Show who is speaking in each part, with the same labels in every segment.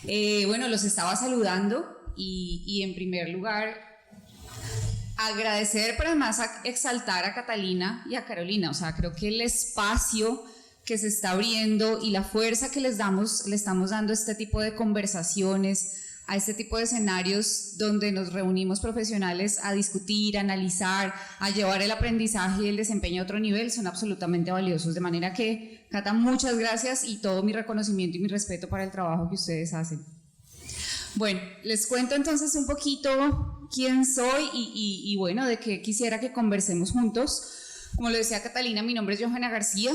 Speaker 1: Bueno, los estaba saludando y en primer lugar agradecer, pero además exaltar a Catalina y a Carolina. O sea, creo que el espacio que se está abriendo y la fuerza que le estamos dando a este tipo de conversaciones, a este tipo de escenarios donde nos reunimos profesionales a discutir, a analizar, a llevar el aprendizaje y el desempeño a otro nivel, son absolutamente valiosos. De manera que, Cata, muchas gracias y todo mi reconocimiento y mi respeto para el trabajo que ustedes hacen. Bueno, les cuento entonces un poquito quién soy y bueno, de qué quisiera que conversemos juntos. Como lo decía Catalina, mi nombre es Johanna García.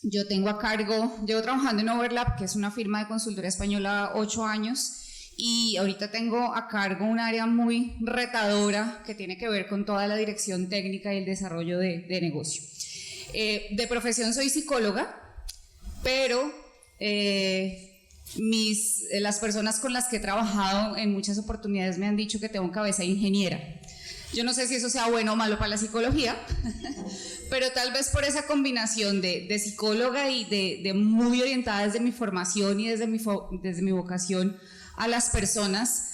Speaker 1: Yo tengo a cargo, llevo trabajando en Overlap, que es una firma de consultoría española, 8 años, y ahorita tengo a cargo un área muy retadora que tiene que ver con toda la dirección técnica y el desarrollo de negocio. De profesión soy psicóloga, pero las personas con las que he trabajado en muchas oportunidades me han dicho que tengo cabeza de ingeniera. Yo no sé si eso sea bueno o malo para la psicología, pero tal vez por esa combinación de psicóloga y de muy orientada desde mi formación y desde mi vocación a las personas,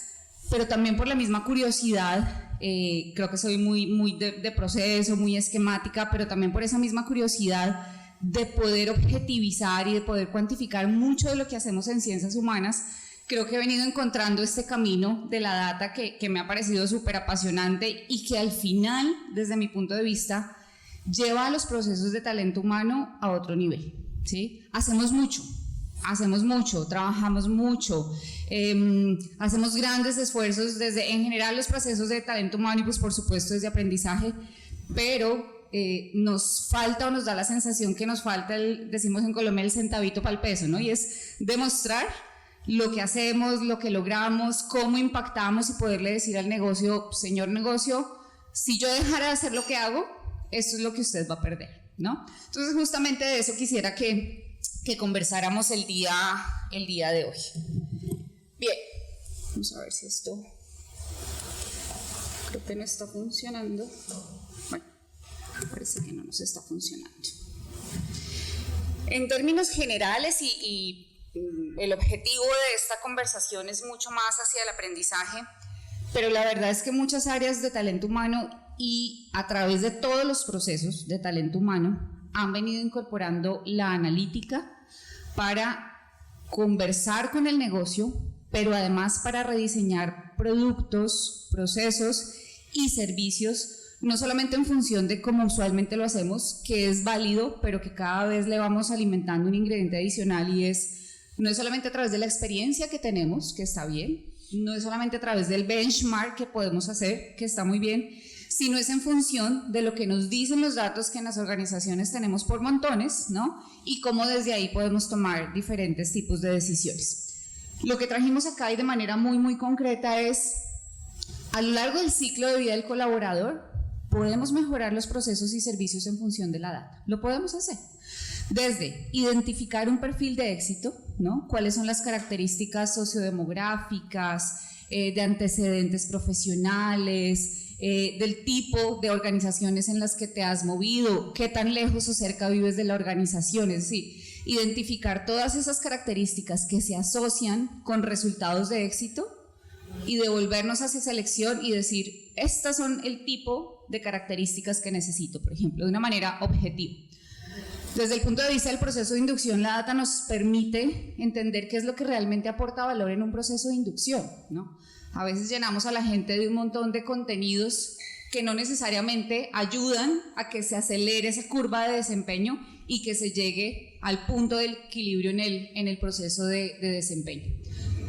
Speaker 1: pero también por la misma curiosidad. Creo que soy muy de proceso, muy esquemática, pero también por esa misma curiosidad de poder objetivizar y de poder cuantificar mucho de lo que hacemos en ciencias humanas. Creo que he venido encontrando este camino de la data que me ha parecido súper apasionante y que al final, desde mi punto de vista, lleva a los procesos de talento humano a otro nivel, ¿sí? Hacemos mucho, trabajamos mucho, hacemos grandes esfuerzos desde, en general, los procesos de talento humano y pues por supuesto desde aprendizaje, pero nos falta o nos da la sensación que nos falta, decimos en Colombia, el centavito para el peso, ¿no? Y es demostrar lo que hacemos, lo que logramos, cómo impactamos y poderle decir al negocio, señor negocio, si yo dejara de hacer lo que hago, esto es lo que usted va a perder, ¿no? Entonces justamente de eso quisiera que conversáramos el día de hoy. Bien, vamos a ver si esto creo que no está funcionando. Bueno, parece que no nos está funcionando. En términos generales y el objetivo de esta conversación es mucho más hacia el aprendizaje, pero la verdad es que muchas áreas de talento humano y a través de todos los procesos de talento humano han venido incorporando la analítica para conversar con el negocio, pero además para rediseñar productos, procesos y servicios, no solamente en función de cómo usualmente lo hacemos, que es válido, pero que cada vez le vamos alimentando un ingrediente adicional y no es solamente a través de la experiencia que tenemos, que está bien, no es solamente a través del benchmark que podemos hacer, que está muy bien, sino es en función de lo que nos dicen los datos que en las organizaciones tenemos por montones, ¿no? Y cómo desde ahí podemos tomar diferentes tipos de decisiones. Lo que trajimos acá y de manera muy concreta es, a lo largo del ciclo de vida del colaborador, podemos mejorar los procesos y servicios en función de la data. Lo podemos hacer. Desde identificar un perfil de éxito, ¿no? Cuáles son las características sociodemográficas, de antecedentes profesionales, del tipo de organizaciones en las que te has movido, qué tan lejos o cerca vives de la organización, es decir, identificar todas esas características que se asocian con resultados de éxito y devolvernos hacia selección y decir, estas son el tipo de características que necesito, por ejemplo, de una manera objetiva. Desde el punto de vista del proceso de inducción, la data nos permite entender qué es lo que realmente aporta valor en un proceso de inducción, ¿no? A veces llenamos a la gente de un montón de contenidos que no necesariamente ayudan a que se acelere esa curva de desempeño y que se llegue al punto del equilibrio en el proceso de desempeño.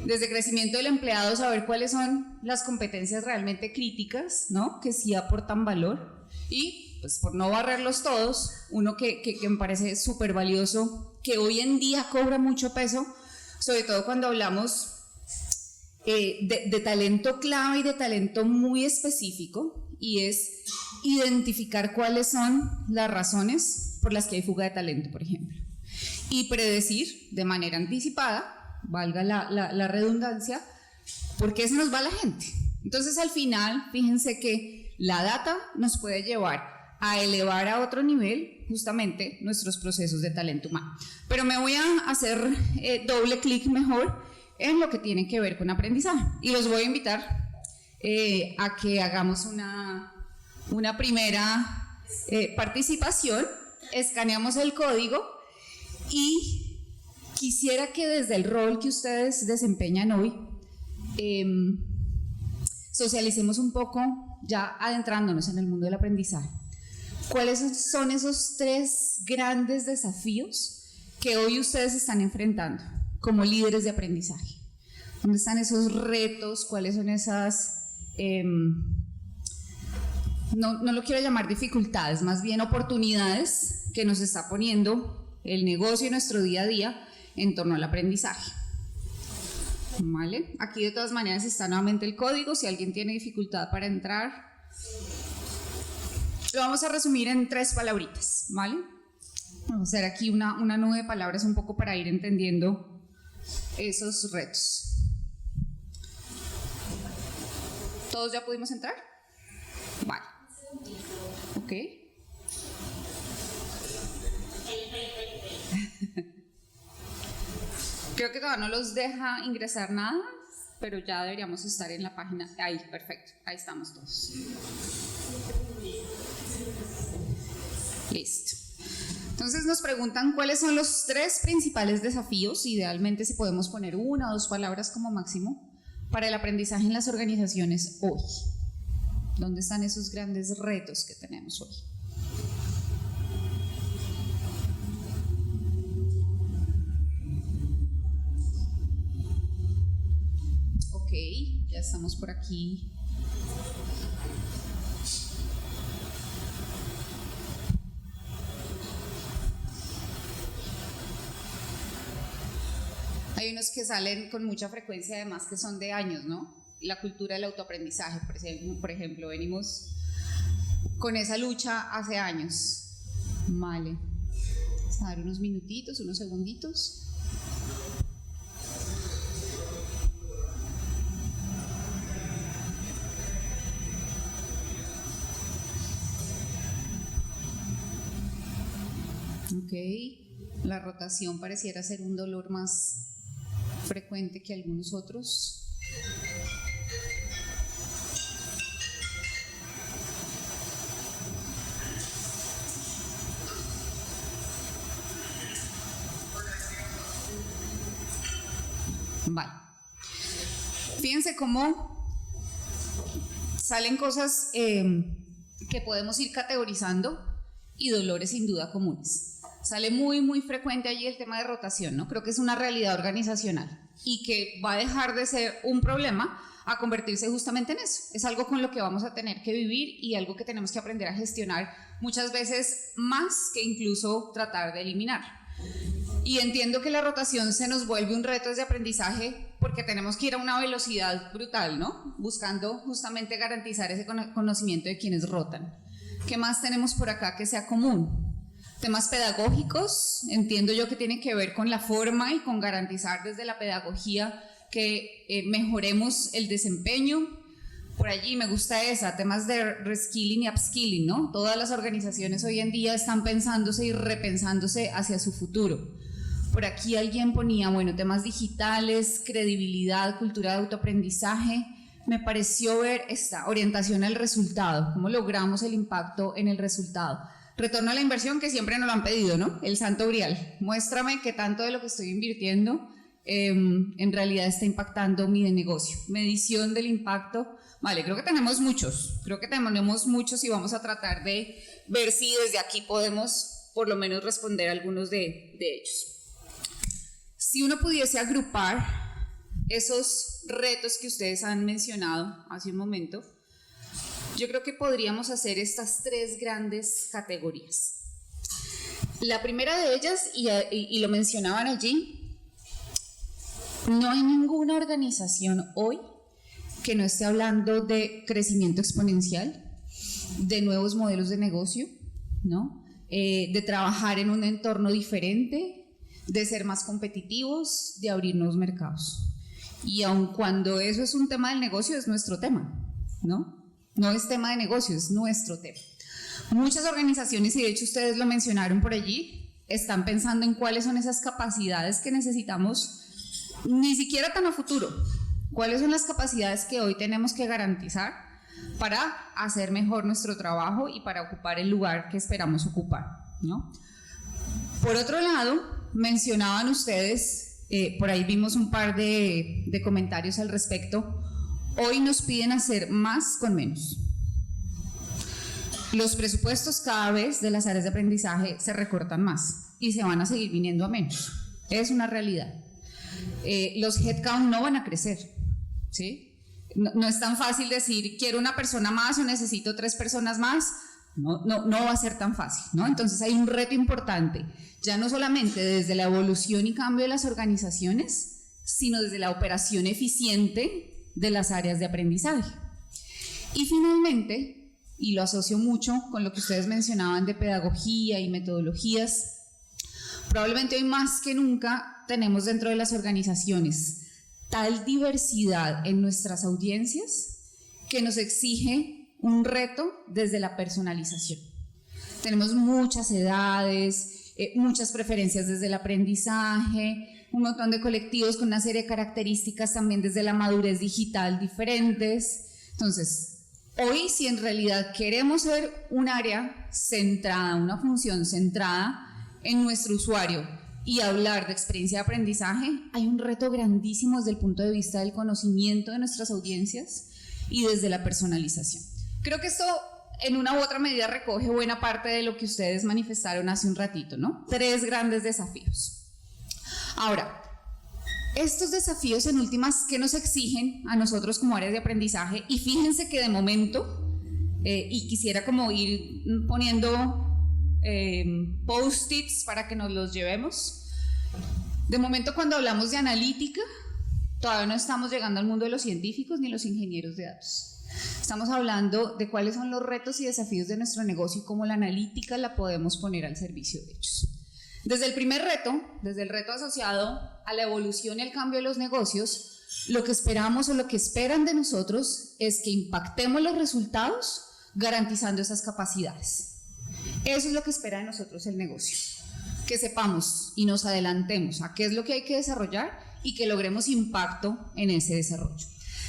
Speaker 1: Desde crecimiento del empleado, saber cuáles son las competencias realmente críticas, ¿no? Que sí aportan valor, y pues por no barrerlos todos, uno que me parece súper valioso, que hoy en día cobra mucho peso, sobre todo cuando hablamos de talento clave y de talento muy específico, y es identificar cuáles son las razones por las que hay fuga de talento, por ejemplo, y predecir de manera anticipada, valga la redundancia, por qué se nos va la gente. Entonces al final, fíjense que la data nos puede llevar a elevar a otro nivel justamente nuestros procesos de talento humano. Pero me voy a hacer doble clic mejor en lo que tiene que ver con aprendizaje. Y los voy a invitar a que hagamos una primera participación. Escaneamos el código y quisiera que desde el rol que ustedes desempeñan hoy, socialicemos un poco, ya adentrándonos en el mundo del aprendizaje. ¿Cuáles son esos 3 grandes desafíos que hoy ustedes están enfrentando como líderes de aprendizaje? ¿Dónde están esos retos? ¿Cuáles son esas, no lo quiero llamar dificultades, más bien oportunidades que nos está poniendo el negocio en nuestro día a día en torno al aprendizaje? ¿Vale? Aquí de todas maneras está nuevamente el código, si alguien tiene dificultad para entrar. Lo vamos a resumir en 3 palabritas, ¿vale? Vamos a hacer aquí una nube de palabras un poco para ir entendiendo esos retos. ¿Todos ya pudimos entrar? Vale. Ok. Creo que todavía no los deja ingresar nada, pero ya deberíamos estar en la página. Ahí, perfecto. Ahí estamos todos. Listo. Entonces nos preguntan cuáles son los 3 principales desafíos, idealmente si podemos poner 1 o 2 palabras como máximo, para el aprendizaje en las organizaciones hoy. ¿Dónde están esos grandes retos que tenemos hoy? Ok, ya estamos por aquí. Hay unos que salen con mucha frecuencia, además que son de años, ¿no? La cultura del autoaprendizaje, por ejemplo, venimos con esa lucha hace años. Vale. Vamos a dar unos minutitos, unos segunditos. Ok. La rotación pareciera ser un dolor más frecuente que algunos otros. Vale. Fíjense cómo salen cosas que podemos ir categorizando y dolores sin duda comunes. Sale muy frecuente allí el tema de rotación, ¿no? Creo que es una realidad organizacional y que va a dejar de ser un problema a convertirse justamente en eso. Es algo con lo que vamos a tener que vivir y algo que tenemos que aprender a gestionar muchas veces más que incluso tratar de eliminar. Y entiendo que la rotación se nos vuelve un reto de aprendizaje porque tenemos que ir a una velocidad brutal, ¿no? Buscando justamente garantizar ese conocimiento de quienes rotan. ¿Qué más tenemos por acá que sea común? Temas pedagógicos, entiendo yo que tiene que ver con la forma y con garantizar desde la pedagogía que mejoremos el desempeño. Por allí me gusta temas de reskilling y upskilling, ¿no? Todas las organizaciones hoy en día están pensándose y repensándose hacia su futuro. Por aquí alguien ponía, bueno, temas digitales, credibilidad, cultura de autoaprendizaje. Me pareció ver esta orientación al resultado, cómo logramos el impacto en el resultado. Retorno a la inversión, que siempre nos lo han pedido, ¿no? El santo grial. Muéstrame qué tanto de lo que estoy invirtiendo en realidad está impactando mi negocio. Medición del impacto. Vale, creo que tenemos muchos y vamos a tratar de ver si desde aquí podemos por lo menos responder a algunos de ellos. Si uno pudiese agrupar esos retos que ustedes han mencionado hace un momento, yo creo que podríamos hacer estas 3 grandes categorías. La primera de ellas, y lo mencionaban allí, no hay ninguna organización hoy que no esté hablando de crecimiento exponencial, de nuevos modelos de negocio, ¿no? De trabajar en un entorno diferente, de ser más competitivos, de abrir nuevos mercados. Y aun cuando eso es un tema del negocio, es nuestro tema, ¿no? No es tema de negocio, es nuestro tema. Muchas organizaciones, y de hecho ustedes lo mencionaron por allí, están pensando en cuáles son esas capacidades que necesitamos ni siquiera tan a futuro. ¿Cuáles son las capacidades que hoy tenemos que garantizar para hacer mejor nuestro trabajo y para ocupar el lugar que esperamos ocupar, ¿no? Por otro lado, mencionaban ustedes, por ahí vimos un par de comentarios al respecto, hoy nos piden hacer más con menos. Los presupuestos cada vez de las áreas de aprendizaje se recortan más y se van a seguir viniendo a menos. Es una realidad. Los headcount no van a crecer, ¿sí? No es tan fácil decir, quiero una persona más o necesito 3 personas más. No va a ser tan fácil, ¿no? Entonces hay un reto importante, ya no solamente desde la evolución y cambio de las organizaciones, sino desde la operación eficiente de las áreas de aprendizaje. Y finalmente, y lo asocio mucho con lo que ustedes mencionaban de pedagogía y metodologías, probablemente hoy más que nunca tenemos dentro de las organizaciones tal diversidad en nuestras audiencias que nos exige un reto desde la personalización. Tenemos muchas edades, muchas preferencias desde el aprendizaje, un montón de colectivos con una serie de características también desde la madurez digital diferentes. Entonces, hoy, si en realidad queremos ser un área centrada, una función centrada en nuestro usuario y hablar de experiencia de aprendizaje, hay un reto grandísimo desde el punto de vista del conocimiento de nuestras audiencias y desde la personalización. Creo que esto en una u otra medida recoge buena parte de lo que ustedes manifestaron hace un ratito, ¿no? 3 grandes desafíos. Ahora, estos desafíos en últimas, ¿qué nos exigen a nosotros como áreas de aprendizaje? Y fíjense que de momento, y quisiera como ir poniendo post-its para que nos los llevemos. De momento, cuando hablamos de analítica, todavía no estamos llegando al mundo de los científicos ni los ingenieros de datos. Estamos hablando de cuáles son los retos y desafíos de nuestro negocio y cómo la analítica la podemos poner al servicio de ellos. Desde el primer reto, desde el reto asociado a la evolución y el cambio de los negocios, lo que esperamos o lo que esperan de nosotros es que impactemos los resultados garantizando esas capacidades. Eso es lo que espera de nosotros el negocio, que sepamos y nos adelantemos a qué es lo que hay que desarrollar y que logremos impacto en ese desarrollo.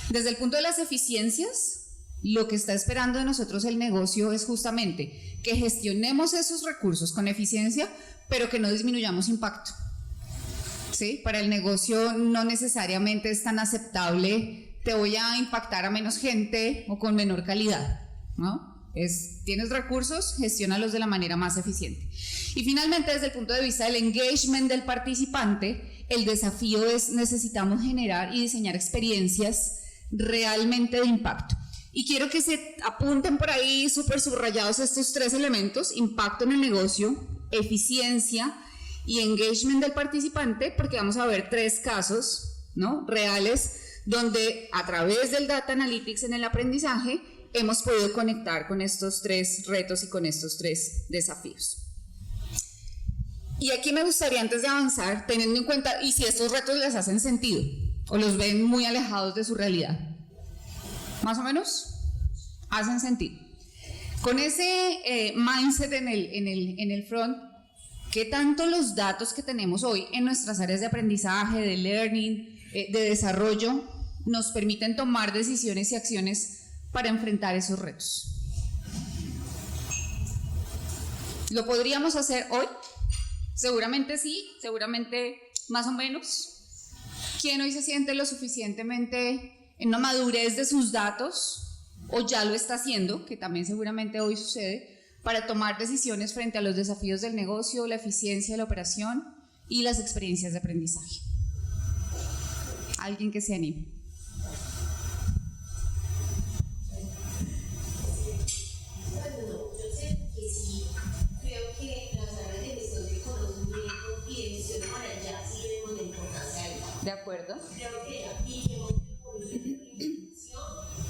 Speaker 1: Desde el punto de las eficiencias, lo que está esperando de nosotros el negocio es justamente que gestionemos esos recursos con eficiencia, pero que no disminuyamos impacto. ¿Sí? Para el negocio no necesariamente es tan aceptable, te voy a impactar a menos gente o con menor calidad, ¿no? Tienes recursos, gestiónalos de la manera más eficiente. Y finalmente, desde el punto de vista del engagement del participante, el desafío es necesitamos generar y diseñar experiencias realmente de impacto. Y quiero que se apunten por ahí súper subrayados estos 3 elementos: impacto en el negocio, eficiencia y engagement del participante, porque vamos a ver 3 casos, ¿no?, reales donde a través del Data Analytics en el aprendizaje hemos podido conectar con estos 3 retos y con estos 3 desafíos. Y aquí me gustaría, antes de avanzar, teniendo en cuenta, y si estos retos les hacen sentido o los ven muy alejados de su realidad, más o menos hacen sentido. Con ese mindset en el front, ¿qué tanto los datos que tenemos hoy en nuestras áreas de aprendizaje, de learning, de desarrollo, nos permiten tomar decisiones y acciones para enfrentar esos retos? ¿Lo podríamos hacer hoy? Seguramente sí, seguramente más o menos. ¿Quién hoy se siente lo suficientemente en una madurez de sus datos, o ya lo está haciendo, que también seguramente hoy sucede, para tomar decisiones frente a los desafíos del negocio, la eficiencia de la operación y las experiencias de aprendizaje? ¿Alguien que se anime? ¿De acuerdo?
Speaker 2: Creo que aquí hemos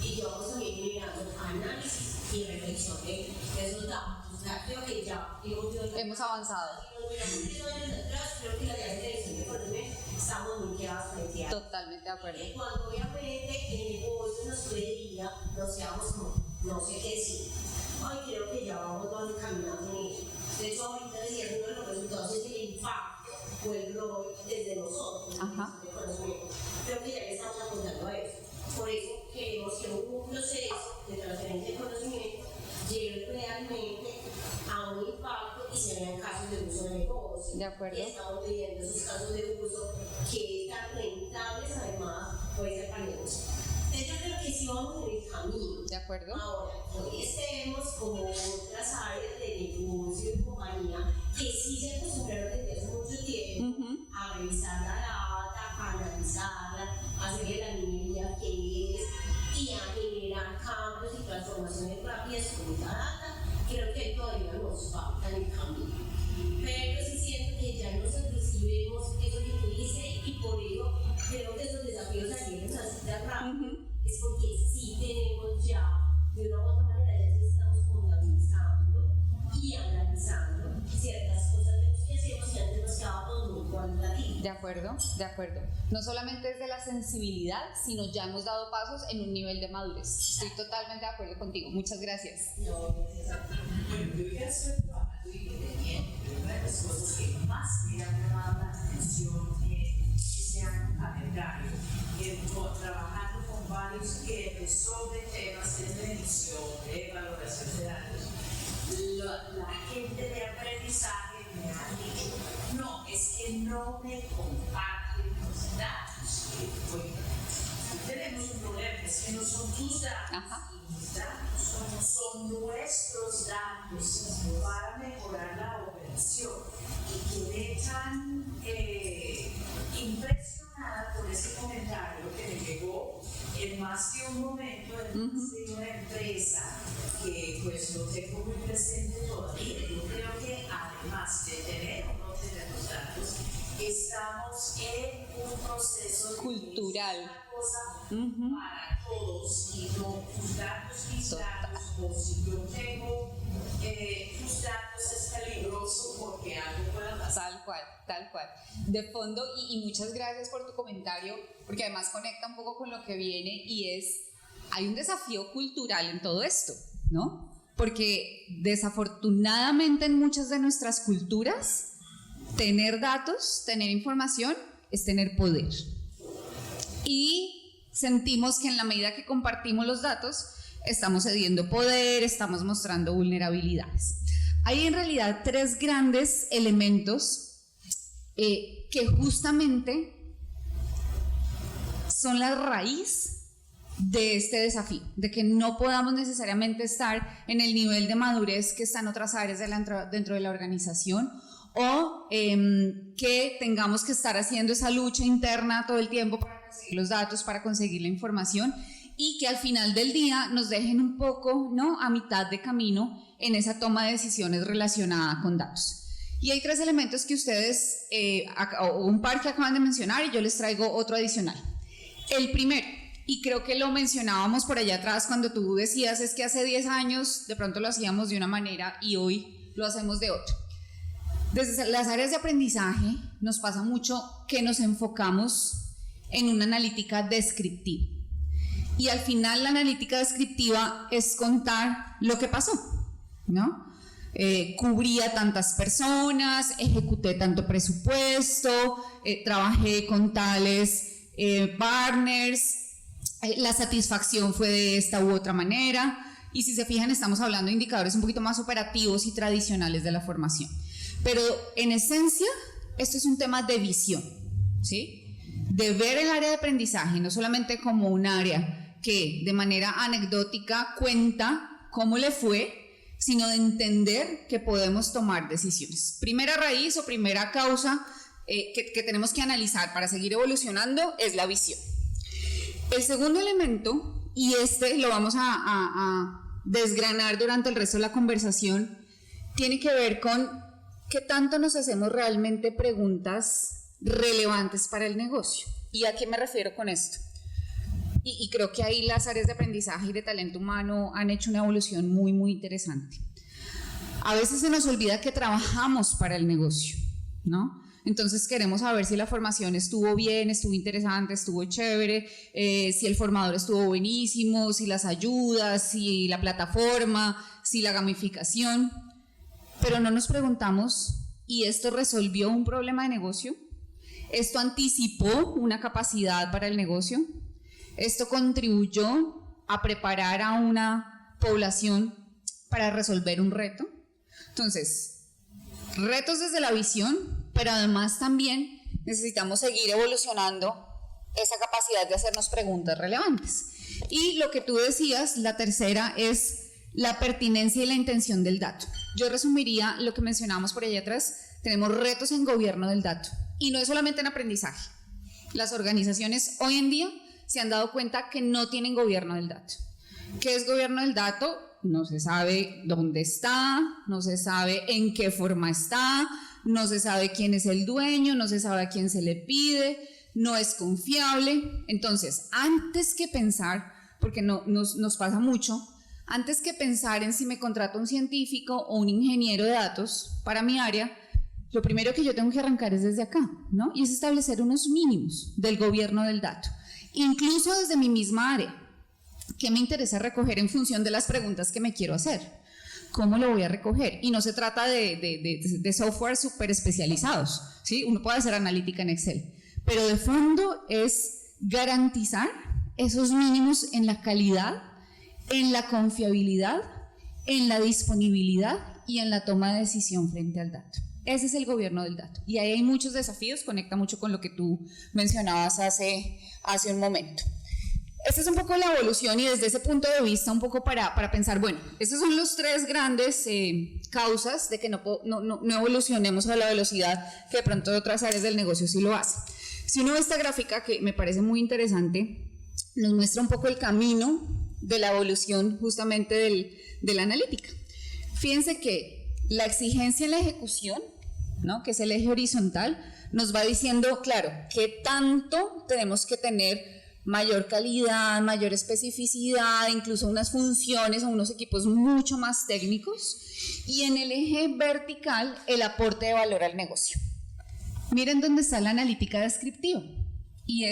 Speaker 2: y llevamos también generando análisis y reflexión de esos datos. O sea, creo que ya
Speaker 1: hemos avanzado.
Speaker 2: Creo que la dirección de Colombia estamos muy quedados frente a.
Speaker 1: Totalmente de acuerdo.
Speaker 2: Cuando obviamente el negocio nos pediría, no seamos como, no sé qué decir. Hoy creo que ya vamos caminando en eso. De hecho, ahorita decía, uno de los resultados es el impacto o el rol desde nosotros.
Speaker 1: Ajá.
Speaker 2: De conocimiento. negocio.
Speaker 1: De acuerdo.
Speaker 2: Y estamos viendo esos casos de uso que están rentables, además, puede ser para el negocio. Entonces yo creo que sí vamos en el camino.
Speaker 1: De acuerdo.
Speaker 2: Ahora, hoy estemos como otras áreas de negocio y compañía que sí se acostumbraron desde hace mucho tiempo a revisar la data, a analizarla, a hacerle la minería que es y a generar cambios y transformaciones rápidas con esa data. Creo que todavía nos falta en el camino. Pero sí siento que ya nosotros sí vemos eso que tú dices y por ello creo que esos desafíos salieron así tan rápido. Es porque sí tenemos ya, de una u otra manera, ya sí estamos contabilizando y analizando ciertas cosas de las que hacemos y antes nos quedábamos muy cualitativos.
Speaker 1: De acuerdo, de acuerdo. No solamente es de la sensibilidad, sino ya hemos dado pasos en un nivel de madurez. Estoy totalmente de acuerdo contigo. Muchas gracias.
Speaker 2: No, exacto.
Speaker 3: Bueno, yo ya estoy trabajando independiente, pero una de las cosas que más me ha llamado la atención este año calendario, trabajando con varios que sobre temas de medición, de valoración de datos, la gente de aprendizaje me ha dicho, no, es que no me comparten los datos. Bueno, tenemos un problema, es que no son tus datos.
Speaker 1: Ajá.
Speaker 3: Mis datos son nuestros datos para mejorar la operación. Y quedé tan impresionada por ese comentario que me llegó en más de un momento de una empresa que pues lo tengo muy presente todavía. Yo creo que además de tener o no tener los datos, estamos en un proceso
Speaker 1: cultural.
Speaker 3: De cosa para todos y no tus datos, mis datos, o si yo tengo tus datos es peligroso porque algo pueda pasar.
Speaker 1: Tal cual, tal cual. De fondo, y muchas gracias por tu comentario, porque además conecta un poco con lo que viene y es, hay un desafío cultural en todo esto, ¿no? Porque desafortunadamente en muchas de nuestras culturas, tener datos, tener información, es tener poder. Y sentimos que en la medida que compartimos los datos, estamos cediendo poder, estamos mostrando vulnerabilidades. Hay en realidad tres grandes elementos que justamente son la raíz de este desafío, de que no podamos necesariamente estar en el nivel de madurez que están otras áreas dentro de la organización, o que tengamos que estar haciendo esa lucha interna todo el tiempo para conseguir los datos, para conseguir la información, y que al final del día nos dejen un poco, ¿no?, a mitad de camino en esa toma de decisiones relacionada con datos. Y hay tres elementos que ustedes, o un par que acaban de mencionar, y yo les traigo otro adicional. El primero, y creo que lo mencionábamos por allá atrás cuando tú decías, es que hace 10 años de pronto lo hacíamos de una manera y hoy lo hacemos de otra. Desde las áreas de aprendizaje nos pasa mucho que nos enfocamos en una analítica descriptiva. Y al final la analítica descriptiva es contar lo que pasó, ¿no? Cubría tantas personas, ejecuté tanto presupuesto, trabajé con tales partners, la satisfacción fue de esta u otra manera. Y si se fijan, estamos hablando de indicadores un poquito más operativos y tradicionales de la formación. Pero en esencia, esto es un tema de visión, ¿sí? De ver el área de aprendizaje no solamente como un área que de manera anecdótica cuenta cómo le fue, sino de entender que podemos tomar decisiones. Primera raíz o primera causa que tenemos que analizar para seguir evolucionando es la visión. El segundo elemento, y este lo vamos a desgranar durante el resto de la conversación, tiene que ver con qué tanto nos hacemos realmente preguntas relevantes para el negocio. ¿Y a qué me refiero con esto? Y creo que ahí las áreas de aprendizaje y de talento humano han hecho una evolución muy, muy interesante. A veces se nos olvida que trabajamos para el negocio, ¿no? Entonces queremos saber si la formación estuvo bien, estuvo interesante, estuvo chévere, si el formador estuvo buenísimo, si las ayudas, si la plataforma, si la gamificación, pero no nos preguntamos, ¿y esto resolvió un problema de negocio? ¿Esto anticipó una capacidad para el negocio? ¿Esto contribuyó a preparar a una población para resolver un reto? Entonces, retos desde la visión, pero además también necesitamos seguir evolucionando esa capacidad de hacernos preguntas relevantes. Y lo que tú decías, la tercera es la pertinencia y la intención del dato. Yo resumiría lo que mencionamos por allá atrás. Tenemos retos en gobierno del dato y no es solamente en aprendizaje. Las organizaciones hoy en día se han dado cuenta que no tienen gobierno del dato. ¿Qué es gobierno del dato? No se sabe dónde está, no se sabe en qué forma está, no se sabe quién es el dueño, no se sabe a quién se le pide, no es confiable. Entonces, antes que pensar, porque nos pasa mucho, antes que pensar en si me contrato un científico o un ingeniero de datos para mi área, lo primero que yo tengo que arrancar es desde acá, ¿no? Y es establecer unos mínimos del gobierno del dato, incluso desde mi misma área. ¿Qué me interesa recoger en función de las preguntas que me quiero hacer? ¿Cómo lo voy a recoger? Y no se trata de software súper especializados, ¿sí? Uno puede hacer analítica en Excel, pero de fondo es garantizar esos mínimos en la calidad, en la confiabilidad, en la disponibilidad y en la toma de decisión frente al dato. Ese es el gobierno del dato. Y ahí hay muchos desafíos, conecta mucho con lo que tú mencionabas hace un momento. Esta es un poco la evolución y desde ese punto de vista un poco para pensar, bueno, esas son las tres grandes causas de que no evolucionemos a la velocidad que de pronto otras áreas del negocio sí lo hacen. Si uno ve esta gráfica, que me parece muy interesante, nos muestra un poco el camino de la evolución justamente de la analítica. Fíjense que la exigencia en la ejecución, ¿no?, que es el eje horizontal, nos va diciendo, claro, qué tanto tenemos que tener mayor calidad, mayor especificidad, incluso unas funciones o unos equipos mucho más técnicos, y en el eje vertical el aporte de valor al negocio. Miren dónde está la analítica descriptiva, y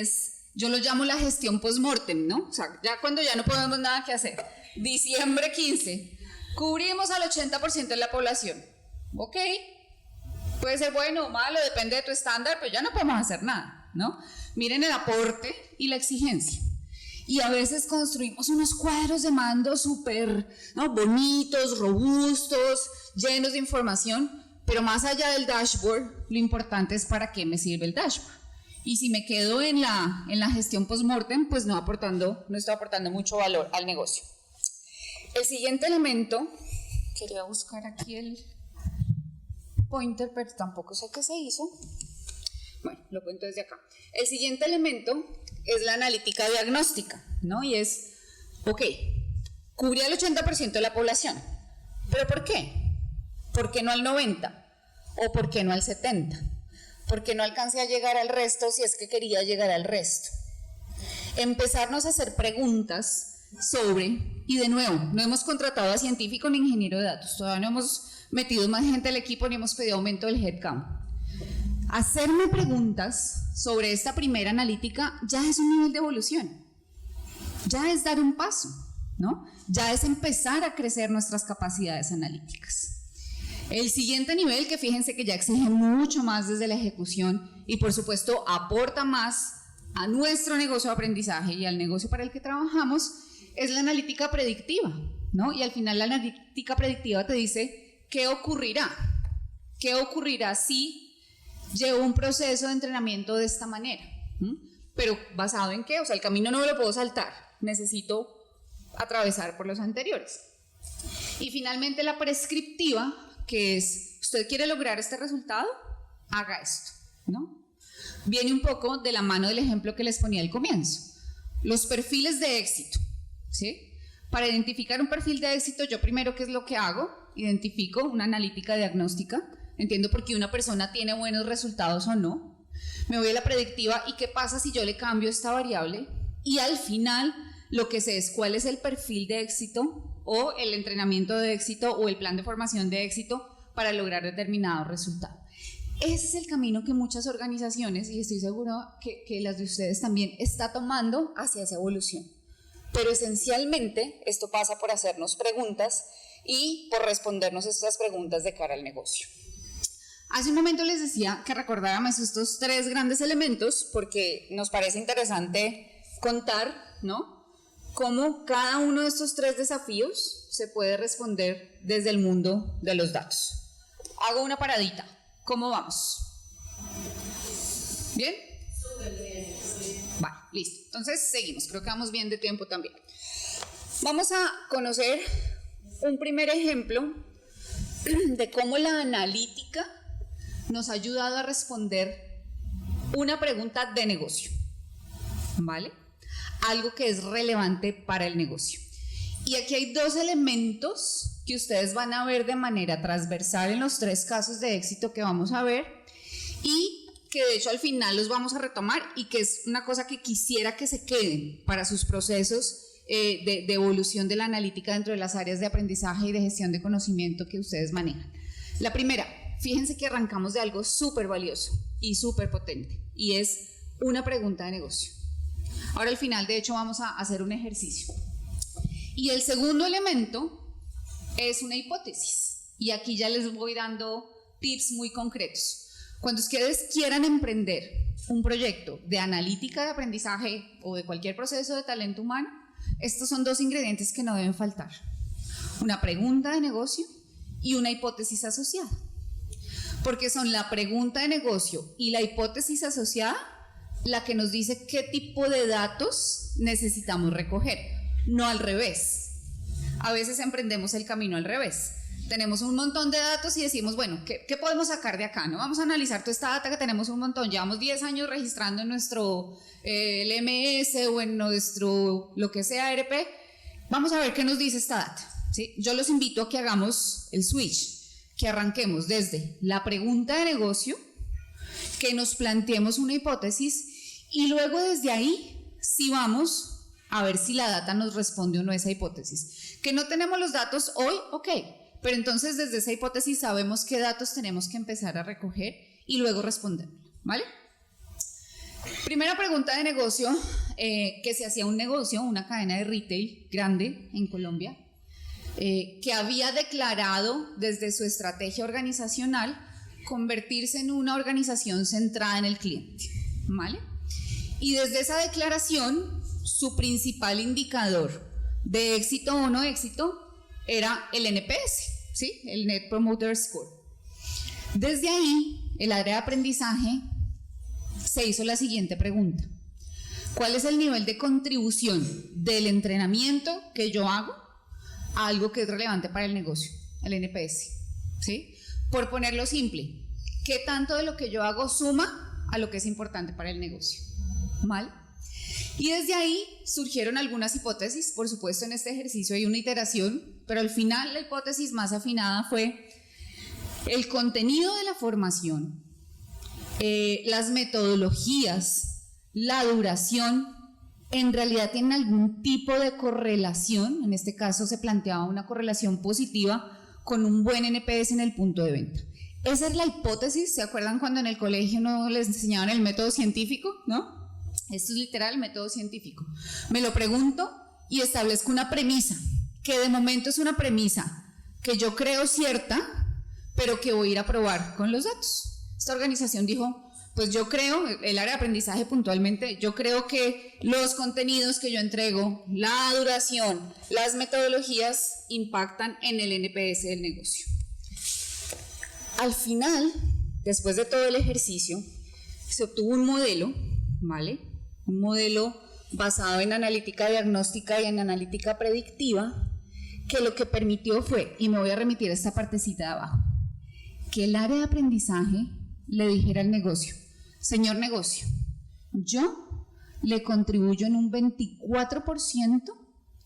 Speaker 1: yo lo llamo la gestión post-mortem, ¿no? O sea, ya cuando ya no podemos nada que hacer. Diciembre 15, cubrimos al 80% de la población. Ok, puede ser bueno o malo, depende de tu estándar, pero ya no podemos hacer nada, ¿no? Miren el aporte y la exigencia. Y a veces construimos unos cuadros de mando súper, ¿no?, bonitos, robustos, llenos de información, pero más allá del dashboard, lo importante es para qué me sirve el dashboard. Y si me quedo en la gestión post-mortem, pues no estoy aportando mucho valor al negocio. El siguiente elemento, quería buscar aquí el pointer, pero tampoco sé qué se hizo. Bueno, lo cuento desde acá. El siguiente elemento es la analítica diagnóstica, ¿no? Y es, ok, cubrí al 80% de la población, ¿pero por qué? ¿Por qué no al 90%? ¿O por qué no al 70%? ¿Por qué no alcancé a llegar al resto si es que quería llegar al resto? Empezarnos a hacer preguntas sobre, y de nuevo, no hemos contratado a científico ni ingeniero de datos, todavía no hemos metido más gente al equipo ni hemos pedido aumento del headcount. Hacerme preguntas sobre esta primera analítica ya es un nivel de evolución, ya es dar un paso, ¿no? Ya es empezar a crecer nuestras capacidades analíticas. El siguiente nivel, que fíjense que ya exige mucho más desde la ejecución y por supuesto aporta más a nuestro negocio de aprendizaje y al negocio para el que trabajamos, es la analítica predictiva, ¿no? Y al final la analítica predictiva te dice qué ocurrirá si llevo un proceso de entrenamiento de esta manera, pero ¿basado en qué? O sea, el camino no me lo puedo saltar, necesito atravesar por los anteriores. Y finalmente la prescriptiva, que es, ¿usted quiere lograr este resultado? Haga esto, ¿no? Viene un poco de la mano del ejemplo que les ponía al comienzo. Los perfiles de éxito, ¿sí? Para identificar un perfil de éxito, yo primero, ¿qué es lo que hago? Identifico una analítica diagnóstica, entiendo por qué una persona tiene buenos resultados o no. Me voy a la predictiva y qué pasa si yo le cambio esta variable. Y al final, lo que sé es cuál es el perfil de éxito o el entrenamiento de éxito o el plan de formación de éxito para lograr determinado resultado. Ese es el camino que muchas organizaciones, y estoy segura que las de ustedes también, está tomando hacia esa evolución. Pero esencialmente esto pasa por hacernos preguntas y por respondernos estas preguntas de cara al negocio. Hace un momento les decía que recordáramos estos tres grandes elementos porque nos parece interesante contar, ¿no?, cómo cada uno de estos tres desafíos se puede responder desde el mundo de los datos. hago una paradita. ¿Cómo vamos? ¿Bien? Vale, listo. Entonces seguimos. Creo que vamos bien de tiempo también. Vamos a conocer un primer ejemplo de cómo la analítica nos ha ayudado a responder una pregunta de negocio, ¿vale? Algo que es relevante para el negocio. Y aquí hay dos elementos que ustedes van a ver de manera transversal en los 3 casos de éxito que vamos a ver y que de hecho al final los vamos a retomar y que es una cosa que quisiera que se queden para sus procesos de evolución de la analítica dentro de las áreas de aprendizaje y de gestión de conocimiento que ustedes manejan. La primera, fíjense que arrancamos de algo súper valioso y súper potente y es una pregunta de negocio. Ahora al final de hecho vamos a hacer un ejercicio. Y el segundo elemento es una hipótesis y aquí ya les voy dando tips muy concretos. Cuando ustedes quieran emprender un proyecto de analítica de aprendizaje o de cualquier proceso de talento humano, estos son 2 ingredientes que no deben faltar. Una pregunta de negocio y una hipótesis asociada. Porque son la pregunta de negocio y la hipótesis asociada la que nos dice qué tipo de datos necesitamos recoger, no al revés. A veces emprendemos el camino al revés. Tenemos un montón de datos y decimos, bueno, ¿qué podemos sacar de acá? ¿No? Vamos a analizar toda esta data que tenemos un montón. Llevamos 10 años registrando en nuestro LMS o en nuestro, lo que sea, ERP. Vamos a ver qué nos dice esta data, ¿sí? Yo los invito a que hagamos el switch, que arranquemos desde la pregunta de negocio, que nos planteemos una hipótesis y luego desde ahí sí vamos a ver si la data nos responde o no a esa hipótesis. Que no tenemos los datos hoy, ok. Pero entonces desde esa hipótesis sabemos qué datos tenemos que empezar a recoger y luego responder, ¿vale? Primera pregunta de negocio, que se hacía un negocio, una cadena de retail grande en Colombia, que había declarado desde su estrategia organizacional convertirse en una organización centrada en el cliente, ¿vale? Y desde esa declaración, su principal indicador de éxito o no éxito era el NPS, ¿sí? El Net Promoter Score. Desde ahí, el área de aprendizaje se hizo la siguiente pregunta. ¿Cuál es el nivel de contribución del entrenamiento que yo hago a algo que es relevante para el negocio? El NPS, ¿sí? Por ponerlo simple, ¿qué tanto de lo que yo hago suma a lo que es importante para el negocio? ¿Mal? Y desde ahí surgieron algunas hipótesis, por supuesto en este ejercicio hay una iteración, pero al final la hipótesis más afinada fue el contenido de la formación, las metodologías, la duración, en realidad tienen algún tipo de correlación, en este caso se planteaba una correlación positiva con un buen NPS en el punto de venta. Esa es la hipótesis, ¿se acuerdan cuando en el colegio no les enseñaban el método científico? ¿No? Esto es literal el método científico. Me lo pregunto y establezco una premisa, que de momento es una premisa que yo creo cierta, pero que voy a ir a probar con los datos. Esta organización dijo, pues yo creo, el área de aprendizaje puntualmente, yo creo que los contenidos que yo entrego, la duración, las metodologías impactan en el NPS del negocio. Al final, después de todo el ejercicio, se obtuvo un modelo, ¿vale? Un modelo basado en analítica diagnóstica y en analítica predictiva, que lo que permitió fue, y me voy a remitir a esta partecita de abajo, que el área de aprendizaje le dijera al negocio, señor negocio, yo le contribuyo en un 24%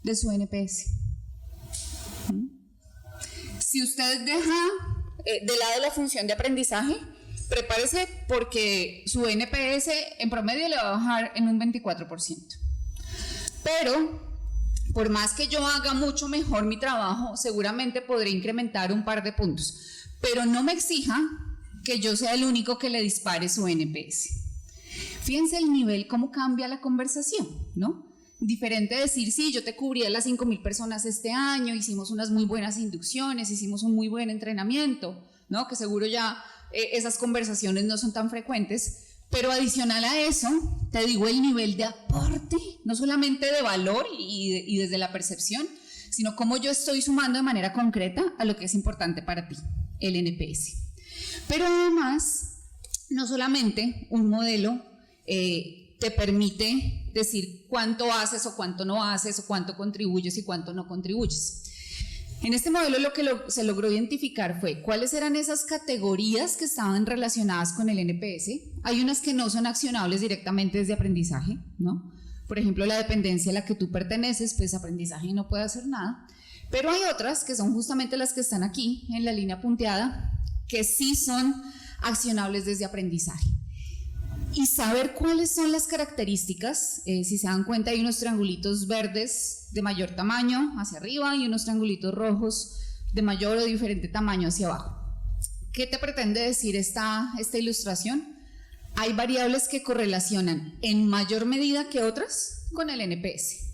Speaker 1: de su NPS. Si usted deja de lado la función de aprendizaje, prepárese porque su NPS en promedio le va a bajar en un 24%. Pero, por más que yo haga mucho mejor mi trabajo, seguramente podré incrementar un par de puntos. Pero no me exija que yo sea el único que le dispare su NPS. Fíjense el nivel, cómo cambia la conversación, ¿no? Diferente decir, sí, yo te cubrí a las 5,000 personas este año, hicimos unas muy buenas inducciones, hicimos un muy buen entrenamiento, ¿no? Que seguro ya esas conversaciones no son tan frecuentes, pero adicional a eso, te digo el nivel de aporte, no solamente de valor y desde la percepción, sino cómo yo estoy sumando de manera concreta a lo que es importante para ti, el NPS. Pero además, no solamente un modelo te permite decir cuánto haces o cuánto no haces, o cuánto contribuyes y cuánto no contribuyes. En este modelo lo que se logró identificar fue cuáles eran esas categorías que estaban relacionadas con el NPS. Hay unas que no son accionables directamente desde aprendizaje, ¿no? Por ejemplo, la dependencia a la que tú perteneces, pues aprendizaje no puede hacer nada. Pero hay otras que son justamente las que están aquí en la línea punteada, que sí son accionables desde aprendizaje. Y saber cuáles son las características, si se dan cuenta hay unos triangulitos verdes de mayor tamaño hacia arriba y unos triangulitos rojos de mayor o diferente tamaño hacia abajo. ¿Qué te pretende decir esta ilustración? Hay variables que correlacionan en mayor medida que otras con el NPS.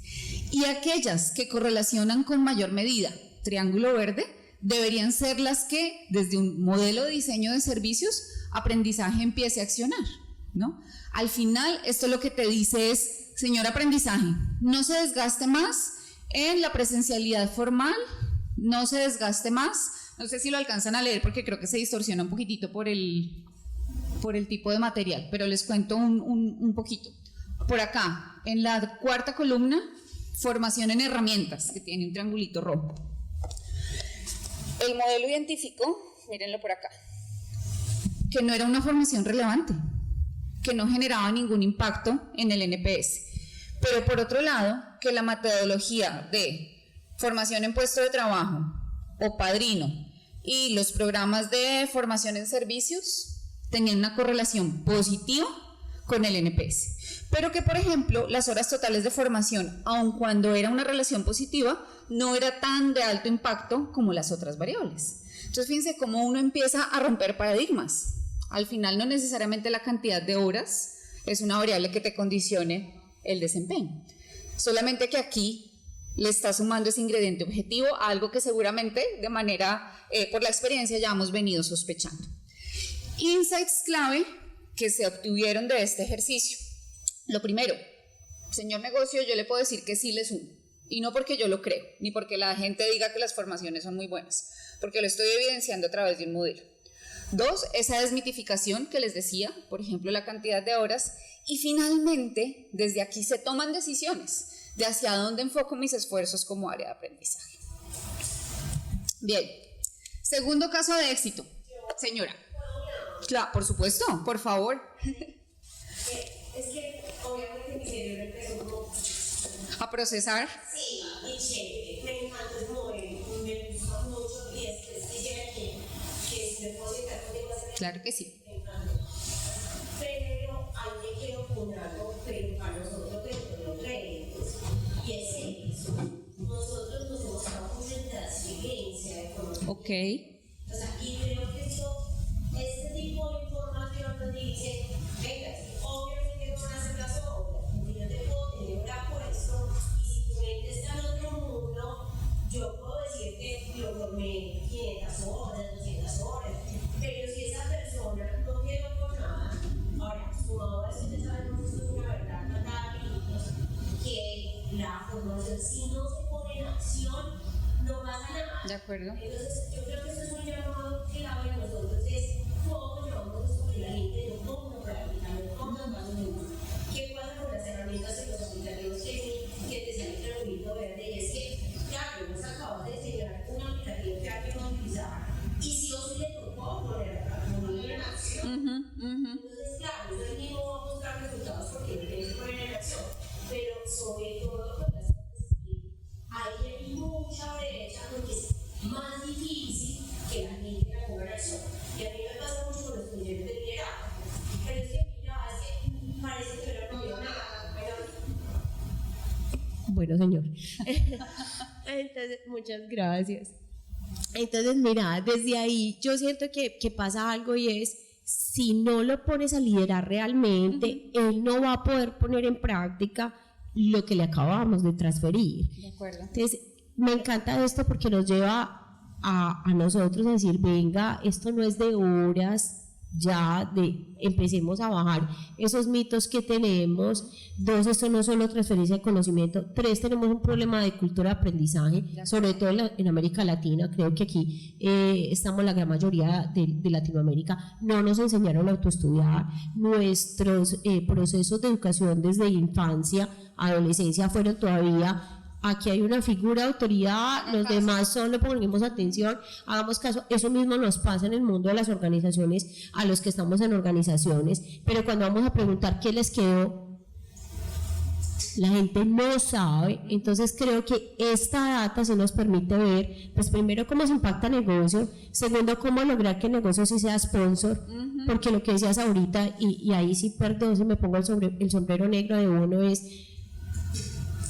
Speaker 1: Y aquellas que correlacionan con mayor medida, triángulo verde, deberían ser las que desde un modelo de diseño de servicios, aprendizaje empiece a accionar, ¿no? Al final, esto lo que te dice es, señor aprendizaje, no se desgaste más en la presencialidad formal, no se desgaste más, no sé si lo alcanzan a leer porque creo que se distorsiona un poquitito por el tipo de material, pero les cuento un poquito. Por acá, en la cuarta columna, formación en herramientas, que tiene un triangulito rojo. El modelo identificó, mírenlo por acá, que no era una formación relevante, que no generaba ningún impacto en el NPS. Pero por otro lado, que la metodología de formación en puesto de trabajo o padrino y los programas de formación en servicios tenían una correlación positiva con el NPS. Pero que, por ejemplo, las horas totales de formación, aun cuando era una relación positiva, no era tan de alto impacto como las otras variables. Entonces, fíjense cómo uno empieza a romper paradigmas. Al final, no necesariamente la cantidad de horas es una variable que te condicione el desempeño. Solamente que aquí le está sumando ese ingrediente objetivo a algo que seguramente de manera, por la experiencia, ya hemos venido sospechando. Insights clave que se obtuvieron de este ejercicio. Lo primero, señor negocio, yo le puedo decir que sí le sumo. Y no porque yo lo creo, ni porque la gente diga que las formaciones son muy buenas, porque lo estoy evidenciando a través de un modelo. 2, esa desmitificación que les decía, por ejemplo, la cantidad de horas. Y finalmente, desde aquí se toman decisiones de hacia dónde enfoco mis esfuerzos como área de aprendizaje. Bien, segundo caso de éxito. Señora. Claro, por supuesto, por favor.
Speaker 2: Es que obviamente mi cerebro empezó como
Speaker 1: a procesar.
Speaker 2: sí, y chévere, me encanta el modelo, me gusta mucho y es que me puedo dedicar contigo a hacer.
Speaker 1: Claro que sí.
Speaker 2: Me encanta. Pero ahí me quiero poner algo, pero para nosotros dentro de los créditos, y es eso. Nosotros nos hemos dado mucho en transferencia de conocimiento.
Speaker 1: Ok.
Speaker 2: O sea, y creo que este tipo de información nos dice, venga, obviamente no van a hacer las obras, porque yo te puedo tener un apuesto, y si tu mente está en otro mundo, yo puedo decirte, lo formé 500 horas, 200 horas, pero si esa persona no quedó con nada, ahora, sumado a eso, ustedes saben que esto es una verdad fatal, que la formación, si no se pone en acción, no pasa nada.
Speaker 1: De acuerdo.
Speaker 2: Entonces, yo creo que eso es un llamado clave de nosotros, es cómo llevamos esto que la gente no toma práctica, no toma más o menos. ¿Qué pasa con las herramientas y los aplicativos que te sale el triangulito verde? Y es que, claro, nos acabas de enseñar un aplicativo que alguien va a utilizar, y sí o sí le tocó ponerlo en acción. Entonces, claro, yo mismo va a mostrar resultados porque lo tienes que poner en acción, pero sobre todo con las ahí hay mucha brecha porque es más difícil que la gente la ponga en acción. Y a mí me pasa mucho con los proyectos de liderazgo. Pero es que mira, parece que no vio nada.
Speaker 4: Bueno, señor. Entonces, muchas gracias. Entonces, mira, desde ahí yo siento que pasa algo y es, si no lo pones a liderar realmente, él no va a poder poner en práctica lo que le acabamos de transferir.
Speaker 1: De acuerdo.
Speaker 4: Entonces, me encanta esto porque nos lleva a nosotros a decir, venga, esto no es de horas, ya empecemos a bajar esos mitos que tenemos. 2, esto no es solo transferencia de conocimiento. 3, tenemos un problema de cultura de aprendizaje, sobre todo en América Latina. Creo que aquí estamos la gran mayoría de Latinoamérica, no nos enseñaron a autoestudiar. Nuestros procesos de educación desde infancia, adolescencia fueron todavía: aquí hay una figura de autoridad, los demás solo ponemos atención, hagamos caso. Eso mismo nos pasa en el mundo de las organizaciones, a los que estamos en organizaciones, pero cuando vamos a preguntar qué les quedó, la gente no sabe. Entonces creo que esta data sí nos permite ver, pues primero cómo se impacta el negocio, segundo cómo lograr que el negocio sí sea sponsor, porque lo que decías ahorita, y ahí sí, perdón si me pongo el sombrero negro de uno, es: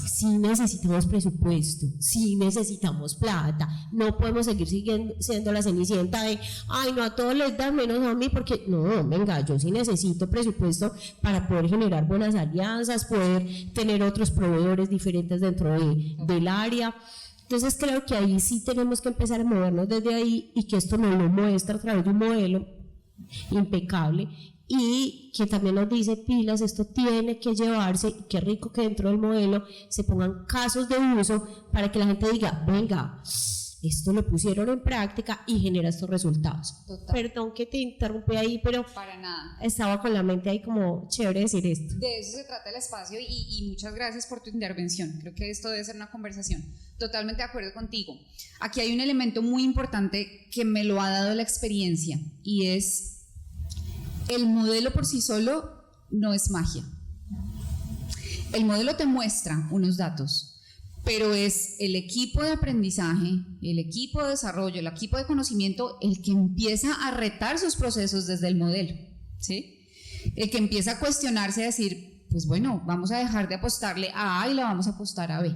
Speaker 4: sí necesitamos presupuesto, sí necesitamos plata, no podemos seguir siendo la cenicienta de ay, no, a todos les dan menos a mí, porque no, venga, yo sí necesito presupuesto para poder generar buenas alianzas, poder tener otros proveedores diferentes dentro del área. Entonces creo que ahí sí tenemos que empezar a movernos desde ahí, y que esto nos lo muestra a través de un modelo impecable, y que también nos dice: pilas, esto tiene que llevarse, y qué rico que dentro del modelo se pongan casos de uso para que la gente diga: venga, esto lo pusieron en práctica y genera estos resultados.
Speaker 1: Total.
Speaker 4: Perdón que te interrumpí ahí, pero
Speaker 1: Para nada.
Speaker 4: estaba con la mente ahí como chévere decir esto.
Speaker 1: De eso se trata el espacio, y muchas gracias por tu intervención. Creo que esto debe ser una conversación. Totalmente de acuerdo contigo. Aquí hay un elemento muy importante que me lo ha dado la experiencia, y es: el modelo por sí solo no es magia. El modelo te muestra unos datos, pero es el equipo de aprendizaje, el equipo de desarrollo, el equipo de conocimiento el que empieza a retar sus procesos desde el modelo, ¿sí? El que empieza a cuestionarse, a decir: pues bueno, vamos a dejar de apostarle a A y la vamos a apostar a B.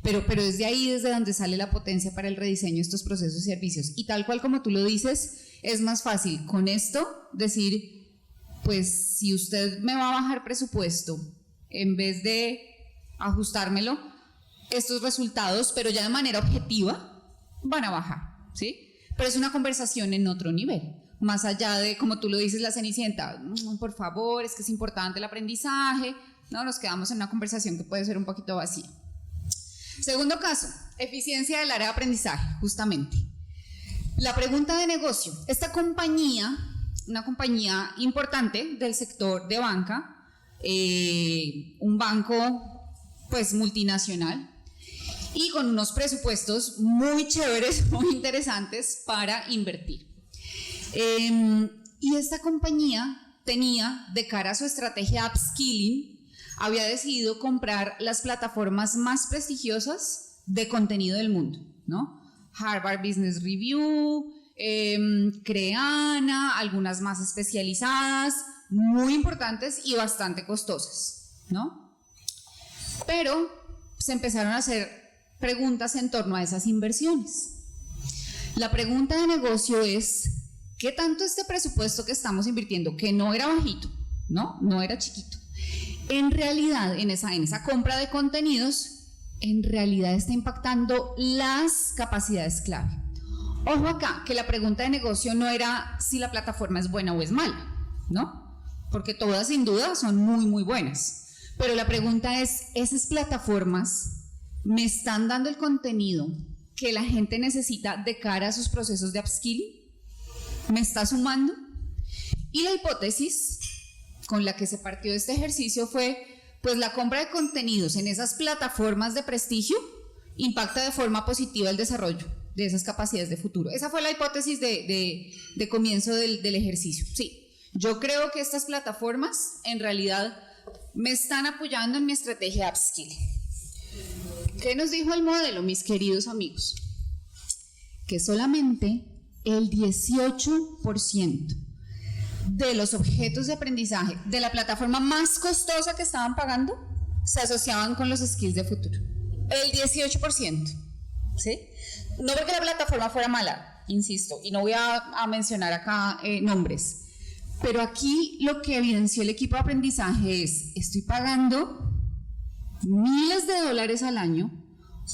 Speaker 1: Pero es de ahí desde donde sale la potencia para el rediseño de estos procesos y servicios. Y tal cual como tú lo dices, es más fácil con esto decir: pues si usted me va a bajar presupuesto, en vez de ajustármelo, estos resultados, pero ya de manera objetiva, van a bajar, ¿sí? Pero es una conversación en otro nivel, más allá de, como tú lo dices, la cenicienta: por favor, es que es importante el aprendizaje. No, nos quedamos en una conversación que puede ser un poquito vacía. Segundo caso: eficiencia del área de aprendizaje, justamente. La pregunta de negocio: esta compañía, una compañía importante del sector de banca, un banco pues multinacional, y con unos presupuestos muy chéveres, muy interesantes para invertir. Y esta compañía tenía, de cara a su estrategia upskilling, había decidido comprar las plataformas más prestigiosas de contenido del mundo, ¿no? Harvard Business Review, Creana, algunas más especializadas, muy importantes y bastante costosas, ¿no? Pero se empezaron a hacer preguntas en torno a esas inversiones. La pregunta de negocio es: ¿qué tanto este presupuesto que estamos invirtiendo, que no era bajito, no era chiquito, en realidad en esa compra de contenidos, en realidad está impactando las capacidades clave? Ojo acá, que la pregunta de negocio no era si la plataforma es buena o es mala, ¿no? Porque todas sin duda son muy, muy buenas. Pero la pregunta es: ¿esas plataformas me están dando el contenido que la gente necesita de cara a sus procesos de upskilling? ¿Me está sumando? Y la hipótesis con la que se partió de este ejercicio fue: pues la compra de contenidos en esas plataformas de prestigio impacta de forma positiva el desarrollo de esas capacidades de futuro. Esa fue la hipótesis de comienzo del ejercicio. Sí, yo creo que estas plataformas en realidad me están apoyando en mi estrategia de upskilling. ¿Qué nos dijo el modelo, mis queridos amigos? Que solamente el 18% de los objetos de aprendizaje de la plataforma más costosa que estaban pagando se asociaban con los skills de futuro. El 18%, ¿sí? No porque la plataforma fuera mala, insisto, y no voy a mencionar acá nombres, pero aquí lo que evidenció el equipo de aprendizaje es: estoy pagando miles de dólares al año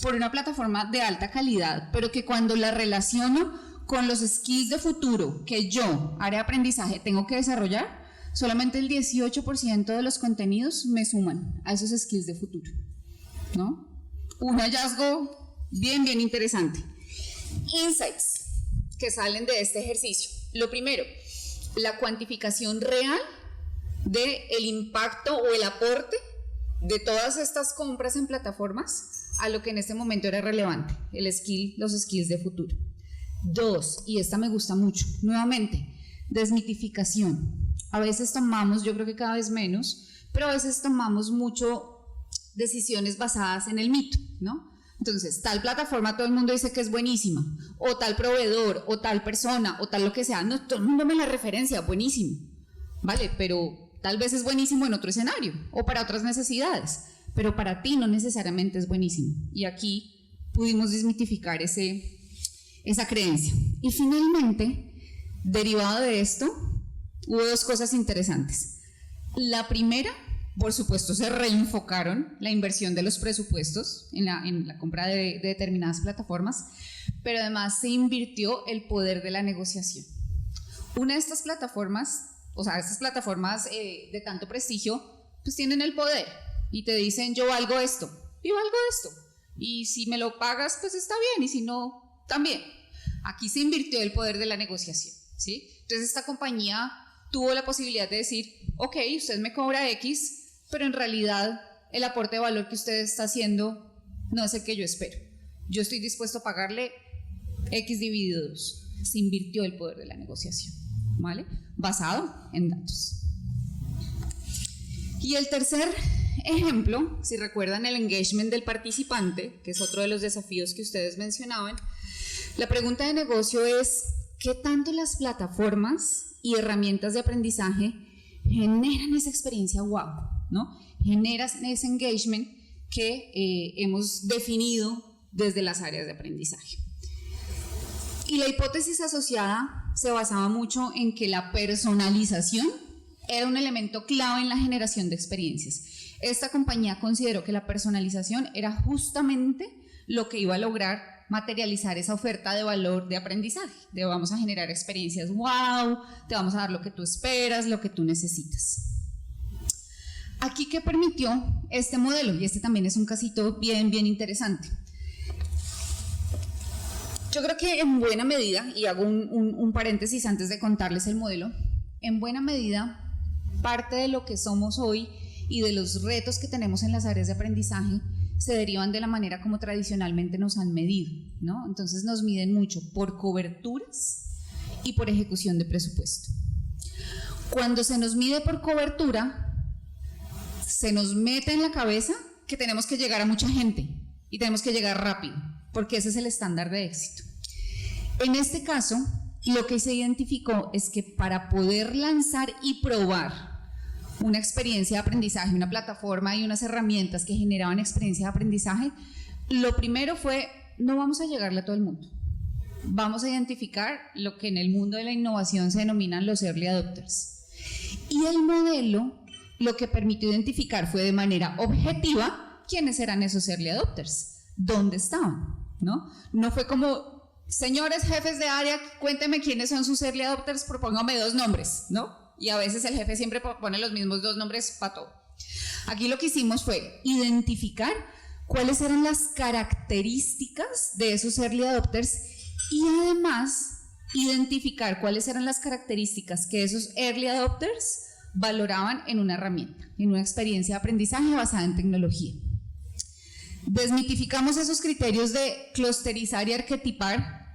Speaker 1: por una plataforma de alta calidad, pero que cuando la relaciono con los skills de futuro que yo, área de aprendizaje, tengo que desarrollar, solamente el 18% de los contenidos me suman a esos skills de futuro, ¿no? Un hallazgo bien interesante. Insights que salen de este ejercicio. Lo primero, la cuantificación real del impacto o el aporte de todas estas compras en plataformas a lo que en este momento era relevante, los skills de futuro. 2, y esta me gusta mucho, nuevamente, desmitificación. A veces tomamos, yo creo que cada vez menos, pero a veces tomamos mucho decisiones basadas en el mito, ¿no? Entonces, tal plataforma todo el mundo dice que es buenísima, o tal proveedor, o tal persona, o tal lo que sea, no, todo el mundo me la referencia, buenísimo, ¿vale? Pero tal vez es buenísimo en otro escenario, o para otras necesidades, pero para ti no necesariamente es buenísimo. Y aquí pudimos desmitificar esa creencia. Y finalmente, derivado de esto, hubo 2 cosas interesantes. La primera, por supuesto, se reenfocaron la inversión de los presupuestos en la compra de determinadas plataformas, pero además se invirtió el poder de la negociación. Una de estas plataformas, o sea, estas plataformas de tanto prestigio, pues tienen el poder y te dicen, yo valgo esto, y valgo esto, y si me lo pagas, pues está bien, y si no, también. Aquí se invirtió el poder de la negociación, ¿sí? Entonces esta compañía tuvo la posibilidad de decir, ok, usted me cobra X, pero en realidad el aporte de valor que usted está haciendo no es el que yo espero. Yo estoy dispuesto a pagarle X dividido 2. Se invirtió el poder de la negociación, ¿vale? Basado en datos. Y el tercer ejemplo, si recuerdan el engagement del participante, que es otro de los desafíos que ustedes mencionaban, la pregunta de negocio es, ¿qué tanto las plataformas y herramientas de aprendizaje generan esa experiencia wow, ¿no? Generan ese engagement que hemos definido desde las áreas de aprendizaje? Y la hipótesis asociada se basaba mucho en que la personalización era un elemento clave en la generación de experiencias. Esta compañía consideró que la personalización era justamente lo que iba a lograr materializar esa oferta de valor de aprendizaje. Te vamos a generar experiencias wow, te vamos a dar lo que tú esperas, lo que tú necesitas. Aquí, ¿qué permitió este modelo? Y este también es un casito bien interesante. Yo creo que en buena medida, y hago un paréntesis antes de contarles el modelo, en buena medida parte de lo que somos hoy y de los retos que tenemos en las áreas de aprendizaje se derivan de la manera como tradicionalmente nos han medido, ¿no? Entonces nos miden mucho por coberturas y por ejecución de presupuesto. Cuando se nos mide por cobertura, se nos mete en la cabeza que tenemos que llegar a mucha gente y tenemos que llegar rápido, porque ese es el estándar de éxito. En este caso, lo que se identificó es que para poder lanzar y probar una experiencia de aprendizaje, una plataforma y unas herramientas que generaban experiencia de aprendizaje, lo primero fue, no vamos a llegarle a todo el mundo. Vamos a identificar lo que en el mundo de la innovación se denominan los early adopters. Y el modelo lo que permitió identificar fue de manera objetiva quiénes eran esos early adopters, dónde estaban, ¿no? No fue como, señores jefes de área, cuénteme quiénes son sus early adopters, propóngame 2 nombres, ¿no? Y a veces el jefe siempre pone los mismos 2 nombres para todo. Aquí lo que hicimos fue identificar cuáles eran las características de esos early adopters y además identificar cuáles eran las características que esos early adopters valoraban en una herramienta, en una experiencia de aprendizaje basada en tecnología. Desmitificamos esos criterios de clusterizar y arquetipar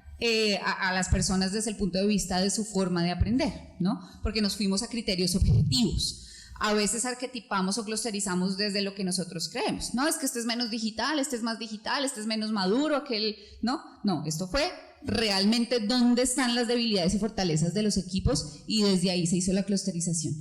Speaker 1: a las personas desde el punto de vista de su forma de aprender, ¿no? Porque nos fuimos a criterios objetivos. A veces arquetipamos o clusterizamos desde lo que nosotros creemos. No, es que este es menos digital, este es más digital, este es menos maduro, aquel, ¿no? No, esto fue realmente dónde están las debilidades y fortalezas de los equipos y desde ahí se hizo la clusterización.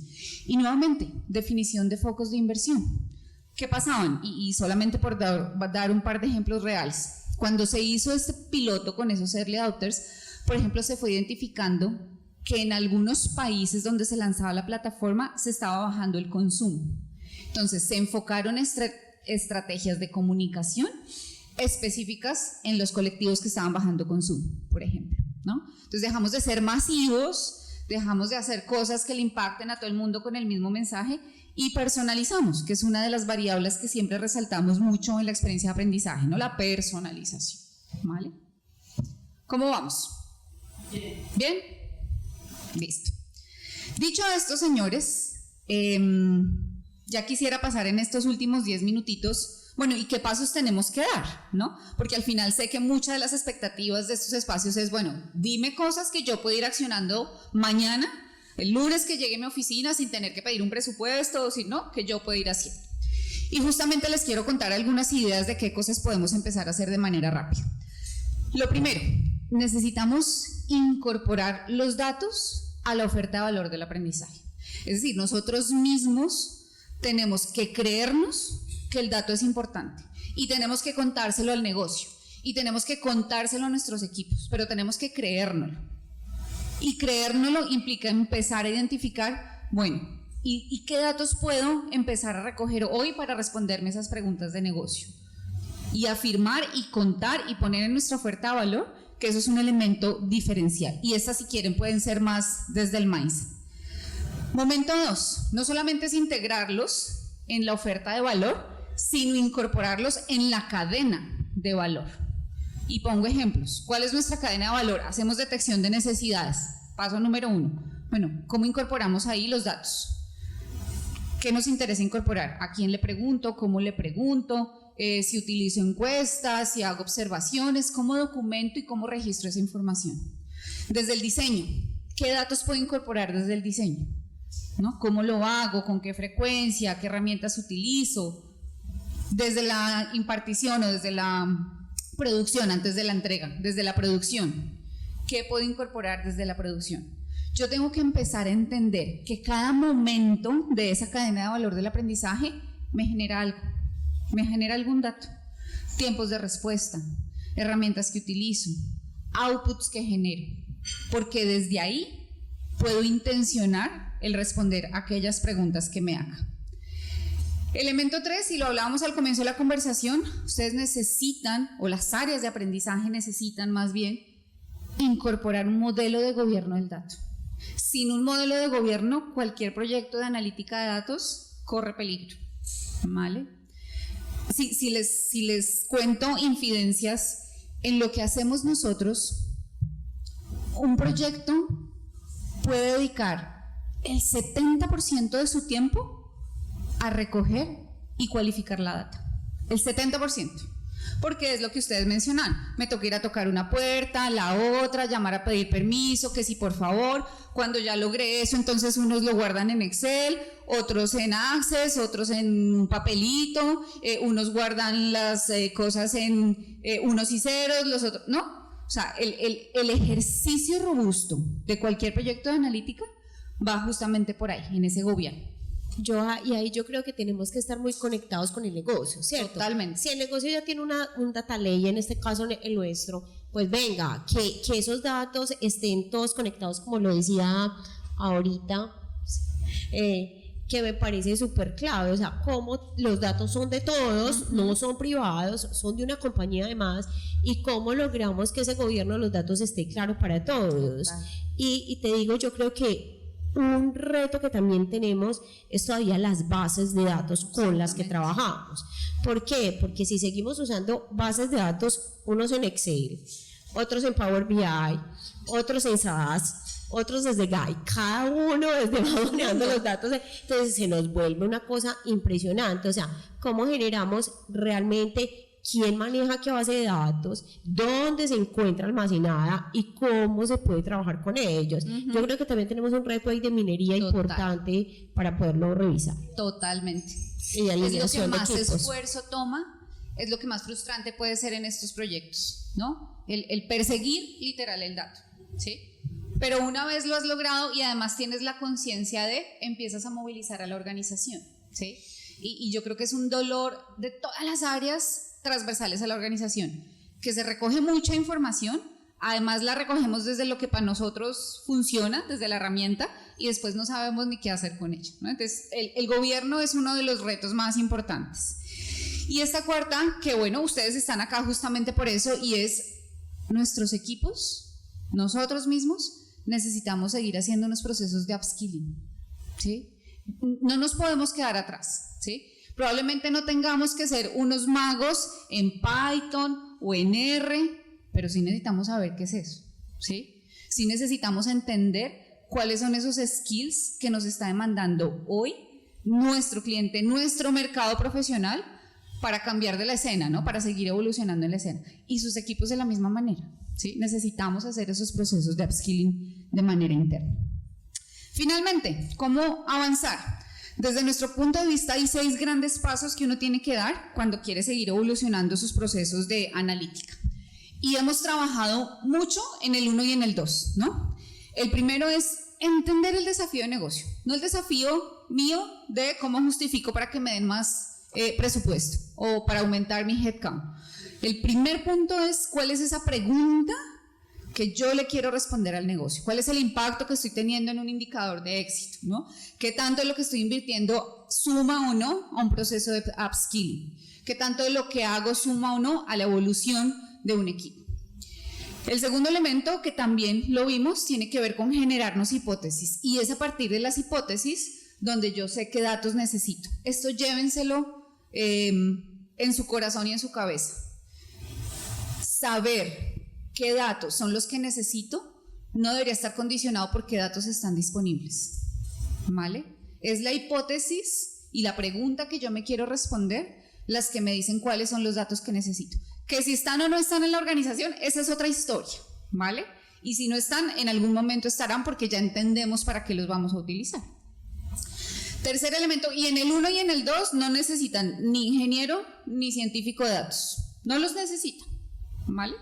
Speaker 1: Y nuevamente, definición de focos de inversión. ¿Qué pasaban? Y solamente por dar un par de ejemplos reales. Cuando se hizo este piloto con esos early adopters, por ejemplo, se fue identificando que en algunos países donde se lanzaba la plataforma se estaba bajando el consumo. Entonces se enfocaron estrategias de comunicación específicas en los colectivos que estaban bajando consumo, por ejemplo. ¿no? Entonces dejamos de ser masivos, dejamos de hacer cosas que le impacten a todo el mundo con el mismo mensaje y personalizamos, que es una de las variables que siempre resaltamos mucho en la experiencia de aprendizaje, ¿no? La personalización, ¿vale? ¿Cómo vamos? ¿Bien? Listo. Dicho esto, señores, ya quisiera pasar en estos últimos 10 minutitos. Bueno, ¿y qué pasos tenemos que dar? ¿No? Porque al final sé que muchas de las expectativas de estos espacios es, bueno, dime cosas que yo puedo ir accionando mañana, el lunes que llegue a mi oficina sin tener que pedir un presupuesto, sino que yo puedo ir haciendo. Y justamente les quiero contar algunas ideas de qué cosas podemos empezar a hacer de manera rápida. Lo primero, necesitamos incorporar los datos a la oferta de valor del aprendizaje. Es decir, nosotros mismos tenemos que creernos que el dato es importante y tenemos que contárselo al negocio y tenemos que contárselo a nuestros equipos, pero tenemos que creérnoslo. Y creérnoslo implica empezar a identificar, bueno, ¿y qué datos puedo empezar a recoger hoy para responderme esas preguntas de negocio? Y afirmar y contar y poner en nuestra oferta de valor que eso es un elemento diferencial. Y estas, si quieren, pueden ser más desde el mindset. Momento 2, no solamente es integrarlos en la oferta de valor, sino incorporarlos en la cadena de valor. Y pongo ejemplos. ¿Cuál es nuestra cadena de valor? Hacemos detección de necesidades. Paso número 1. Bueno, ¿cómo incorporamos ahí los datos? ¿Qué nos interesa incorporar? ¿A quién le pregunto? ¿Cómo le pregunto? Si utilizo encuestas, si hago observaciones, ¿cómo documento y cómo registro esa información? Desde el diseño, ¿qué datos puedo incorporar desde el diseño? ¿No? ¿Cómo lo hago? ¿Con qué frecuencia? ¿Qué herramientas utilizo? Desde la impartición o desde la producción, antes de la entrega, desde la producción, ¿qué puedo incorporar desde la producción? Yo tengo que empezar a entender que cada momento de esa cadena de valor del aprendizaje me genera algo, me genera algún dato, tiempos de respuesta, herramientas que utilizo, outputs que genero, porque desde ahí puedo intencionar el responder a aquellas preguntas que me haga. Elemento 3, y lo hablábamos al comienzo de la conversación, ustedes necesitan, o las áreas de aprendizaje necesitan más bien, incorporar un modelo de gobierno del dato. Sin un modelo de gobierno, cualquier proyecto de analítica de datos corre peligro, ¿vale? Si les cuento infidencias en lo que hacemos nosotros, un proyecto puede dedicar el 70% de su tiempo a recoger y cualificar la data, el 70%, porque es lo que ustedes mencionan, me toca ir a tocar una puerta, la otra, llamar a pedir permiso, que sí por favor, cuando ya logré eso, entonces unos lo guardan en Excel, otros en Access, otros en un papelito, unos guardan las cosas en unos y ceros, los otros, ¿no? O sea, el ejercicio robusto de cualquier proyecto de analítica va justamente por ahí, en ese gobierno.
Speaker 4: Y ahí yo creo que tenemos que estar muy conectados con el negocio, ¿cierto?
Speaker 1: Totalmente.
Speaker 4: Si el negocio ya tiene un data ley, en este caso el nuestro, pues venga, que esos datos estén todos conectados, como lo decía ahorita, que me parece súper clave, o sea, cómo los datos son de todos, no son privados, son de una compañía además, y cómo logramos que ese gobierno de los datos esté claro para todos. Y te digo, yo creo que un reto que también tenemos es todavía las bases de datos con las que trabajamos. ¿Por qué? Porque si seguimos usando bases de datos, unos en Excel, otros en Power BI, otros en SAS, otros desde GAI, cada uno desde va manejando los datos, entonces se nos vuelve una cosa impresionante. O sea, ¿cómo generamos realmente quién maneja qué base de datos, dónde se encuentra almacenada y cómo se puede trabajar con ellos? Yo creo que también tenemos un reto ahí de minería importante para poderlo revisar.
Speaker 1: Totalmente.
Speaker 4: Y
Speaker 1: es lo que más esfuerzo toma, es lo que más frustrante puede ser en estos proyectos, ¿no? El perseguir literal el dato, ¿sí? Pero una vez lo has logrado y además tienes la conciencia de, empiezas a movilizar a la organización, ¿sí? Y yo creo que es un dolor de todas las áreas transversales a la organización, que se recoge mucha información, además la recogemos desde lo que para nosotros funciona, desde la herramienta, y después no sabemos ni qué hacer con ella, ¿no? Entonces el gobierno es uno de los retos más importantes. Y esta cuarta, que bueno, ustedes están acá justamente por eso, y es nuestros equipos nosotros mismos necesitamos seguir haciendo unos procesos de upskilling, ¿sí? No nos podemos quedar atrás, ¿sí? Probablemente no tengamos que ser unos magos en Python o en R, pero sí necesitamos saber qué es eso, ¿sí? Sí necesitamos entender cuáles son esos skills que nos está demandando hoy nuestro cliente, nuestro mercado profesional, para cambiar de la escena, ¿no? Para seguir evolucionando en la escena. Y sus equipos de la misma manera, ¿sí? Necesitamos hacer esos procesos de upskilling de manera interna. Finalmente, ¿cómo avanzar? Desde nuestro punto de vista hay 6 grandes pasos que uno tiene que dar cuando quiere seguir evolucionando sus procesos de analítica. Y hemos trabajado mucho en el 1 y en el 2, ¿no? El primero es entender el desafío de negocio, no el desafío mío de cómo justifico para que me den más presupuesto o para aumentar mi headcount. El primer punto es cuál es esa pregunta que yo le quiero responder al negocio, cuál es el impacto que estoy teniendo en un indicador de éxito, ¿no? ¿Qué tanto de lo que estoy invirtiendo suma o no a un proceso de upskilling? ¿Qué tanto de lo que hago suma o no a la evolución de un equipo? El segundo elemento, que también lo vimos, tiene que ver con generarnos hipótesis, y es a partir de las hipótesis donde yo sé qué datos necesito. Esto llévenselo en su corazón y en su cabeza. Saber qué datos son los que necesito no debería estar condicionado por qué datos están disponibles, ¿vale? Es la hipótesis y la pregunta que yo me quiero responder las que me dicen cuáles son los datos que necesito. Que si están o no están en la organización, esa es otra historia, ¿vale? Y si no están, en algún momento estarán, porque ya entendemos para qué los vamos a utilizar. Tercer elemento, y en el 1 y en el 2 no necesitan ni ingeniero ni científico de datos, no los necesitan, ¿vale?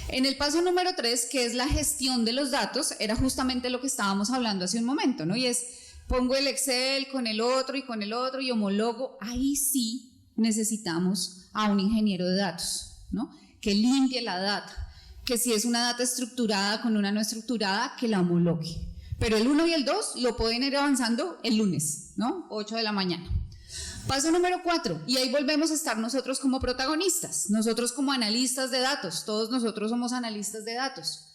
Speaker 1: En el paso número 3, que es la gestión de los datos, era justamente lo que estábamos hablando hace un momento, ¿no? Y es, pongo el Excel con el otro y homologo. Ahí sí necesitamos a un ingeniero de datos, ¿no? Que limpie la data, que si es una data estructurada con una no estructurada, que la homologue. Pero el 1 y el 2 lo pueden ir avanzando el lunes, ¿no? 8 de la mañana. Paso número 4, y ahí volvemos a estar nosotros como protagonistas, nosotros como analistas de datos, todos nosotros somos analistas de datos.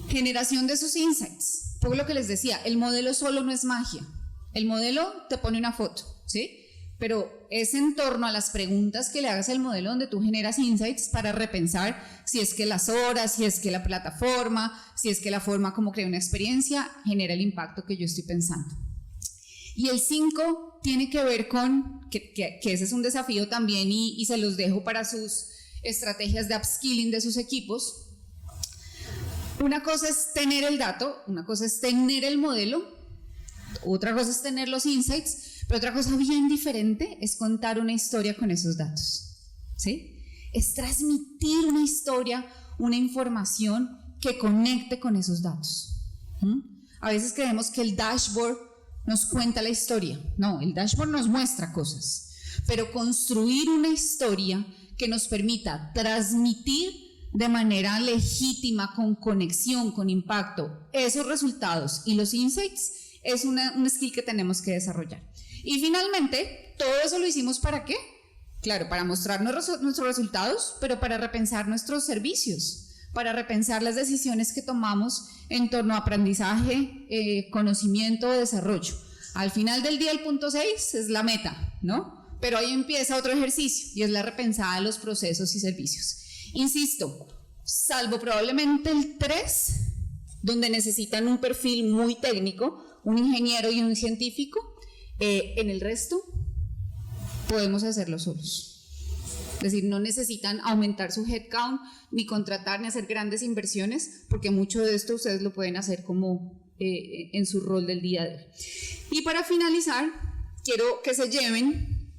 Speaker 1: Generación de esos insights. Por lo que les decía, el modelo solo no es magia. El modelo te pone una foto, ¿sí? Pero es en torno a las preguntas que le hagas al modelo donde tú generas insights para repensar si es que las horas, si es que la plataforma, si es que la forma como crea una experiencia genera el impacto que yo estoy pensando. Y el 5 tiene que ver con, que ese es un desafío también y se los dejo para sus estrategias de upskilling de sus equipos. Una cosa es tener el dato, una cosa es tener el modelo, otra cosa es tener los insights, pero otra cosa bien diferente es contar una historia con esos datos, ¿sí? Es transmitir una historia, una información que conecte con esos datos. A veces creemos que el dashboard nos cuenta la historia. No, el dashboard nos muestra cosas, pero construir una historia que nos permita transmitir de manera legítima, con conexión, con impacto, esos resultados y los insights es un skill que tenemos que desarrollar. Y finalmente, todo eso lo hicimos ¿para qué? Claro, para mostrar nuestros resultados, pero para repensar nuestros servicios, para repensar las decisiones que tomamos en torno a aprendizaje, conocimiento o desarrollo. Al final del día el punto 6 es la meta, ¿no? Pero ahí empieza otro ejercicio y es la repensada de los procesos y servicios. Insisto, salvo probablemente el 3, donde necesitan un perfil muy técnico, un ingeniero y un científico, en el resto podemos hacerlo solos. Es decir, no necesitan aumentar su headcount, ni contratar, ni hacer grandes inversiones, porque mucho de esto ustedes lo pueden hacer como en su rol del día a día. Y para finalizar, quiero que se lleven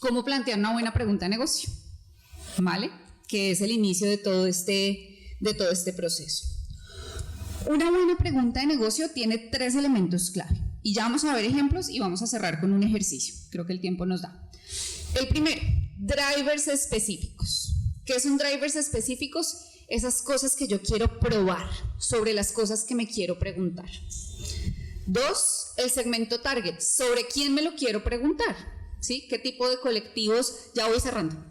Speaker 1: cómo plantear una buena pregunta de negocio, ¿vale? Que es el inicio de todo este proceso. Una buena pregunta de negocio tiene 3 elementos clave. Y ya vamos a ver ejemplos y vamos a cerrar con un ejercicio. Creo que el tiempo nos da. El primero, drivers específicos. ¿Qué son drivers específicos? Esas cosas que yo quiero probar sobre las cosas que me quiero preguntar. 2, el segmento target. ¿Sobre quién me lo quiero preguntar? ¿Sí? ¿Qué tipo de colectivos? Ya voy cerrando.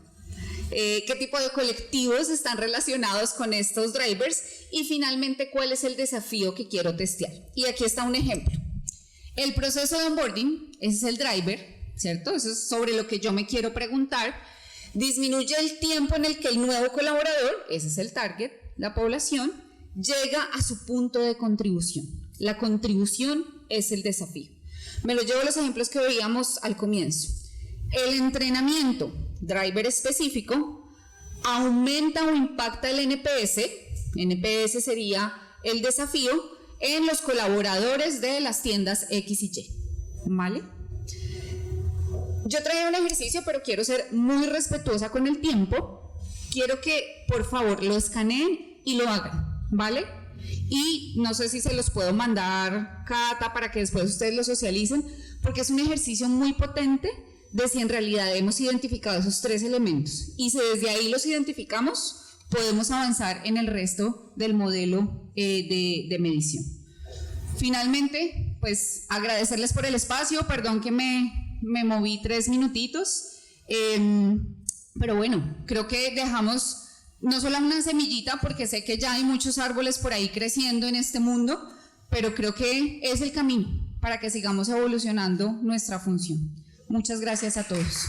Speaker 1: qué tipo de colectivos están relacionados con estos drivers y finalmente cuál es el desafío que quiero testear. Y aquí está un ejemplo. El proceso de onboarding, ese es el driver, ¿cierto? Eso es sobre lo que yo me quiero preguntar. Disminuye el tiempo en el que el nuevo colaborador, ese es el target, la población, llega a su punto de contribución. La contribución es el desafío. Me lo llevo a los ejemplos que veíamos al comienzo. El entrenamiento, driver específico, aumenta o impacta el NPS. NPS sería el desafío en los colaboradores de las tiendas X y Y. ¿Vale? Yo traía un ejercicio, pero quiero ser muy respetuosa con el tiempo. Quiero que, por favor, lo escaneen y lo hagan, ¿vale? Y no sé si se los puedo mandar, Cata, para que después ustedes lo socialicen, porque es un ejercicio muy potente de si en realidad hemos identificado esos 3 elementos. Y si desde ahí los identificamos, podemos avanzar en el resto del modelo de medición. Finalmente, pues agradecerles por el espacio, perdón que me moví 3 minutitos, pero bueno, creo que dejamos no solo una semillita, porque sé que ya hay muchos árboles por ahí creciendo en este mundo, pero creo que es el camino para que sigamos evolucionando nuestra función. Muchas gracias a todos.